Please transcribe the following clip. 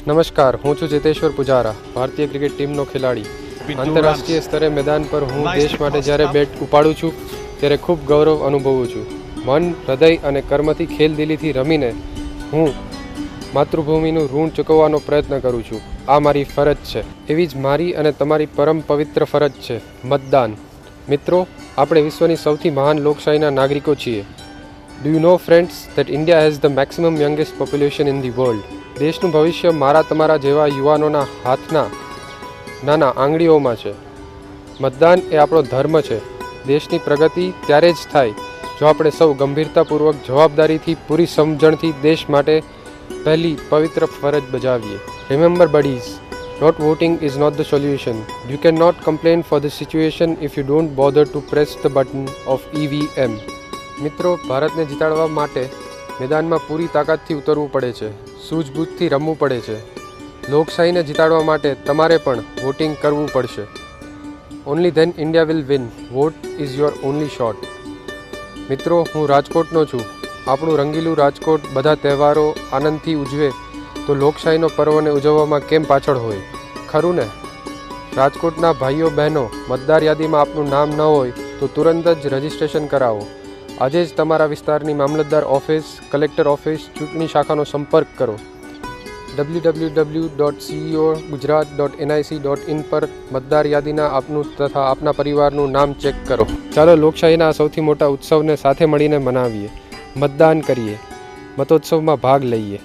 નમસ્કાર, હું છું જેતેશ્વર પુજારા, ભારતીય ક્રિકેટ ટીમનો ખેલાડી. આંતરરાષ્ટ્રીય સ્તરે મેદાન પર હું દેશ માટે જ્યારે બેટ ઉપાડું છું ત્યારે ખૂબ ગૌરવ અનુભવું છું. મન, હૃદય અને કર્મથી ખેલદિલીથી રમીને હું માતૃભૂમિનું ઋણ ચૂકવવાનો પ્રયત્ન કરું છું. આ મારી ફરજ છે. એવી જ મારી અને તમારી પરમ પવિત્ર ફરજ છે મતદાન. મિત્રો, આપણે વિશ્વની સૌથી મહાન લોકશાહીના નાગરિકો છીએ. Do you know friends that India has the maximum youngest population in the world? દેશનું ભવિષ્ય મારા તમારા જેવા યુવાનોના હાથના નાના આંગળીઓમાં છે. મતદાન એ આપણો ધર્મ છે. દેશની પ્રગતિ ત્યારે જ થાય જો આપણે સૌ ગંભીરતાપૂર્વક, જવાબદારીથી, પૂરી સમજણથી દેશ માટે પહેલી પવિત્ર ફરજ બજાવીએ. Remember buddies, not voting is not the solution. You cannot complain for the situation if you don't bother to press the button of EVM. મિત્રો, ભારતને જીતાડવા માટે મેદાનમાં પૂરી તાકાતથી ઉતરવું પડે છે, સૂઝબૂઝથી રમવું પડે છે. લોકશાહીને જીતાડવા માટે તમારે પણ વોટિંગ કરવું પડશે. Only then India will win. Vote is your only shot. મિત્રો, હું રાજકોટનો છું. આપણું રંગીલું રાજકોટ બધા તહેવારો આનંદથી ઉજવે તો લોકશાહીનો પર્વને ઉજવવામાં કેમ પાછળ હોય? ખરું ને? રાજકોટના ભાઈઓ બહેનો, મતદાર યાદીમાં આપનું નામ ન હોય તો તુરંત જ રજિસ્ટ્રેશન કરાવો. આજે જ તમારા વિસ્તારની મામલતદાર ઓફિસ, કલેક્ટર ઓફિસ, ચૂંટણી શાખાનો સંપર્ક કરો. www.ceogujarat.nic.in પર મતદાર યાદીના આપનું તથા આપના પરિવારનું નામ ચેક કરો. ચાલો લોકશાહીના સૌથી મોટા ઉત્સવને સાથે મળીને મનાવીએ. મતદાન કરીએ, મતોત્સવમાં ભાગ લઈએ.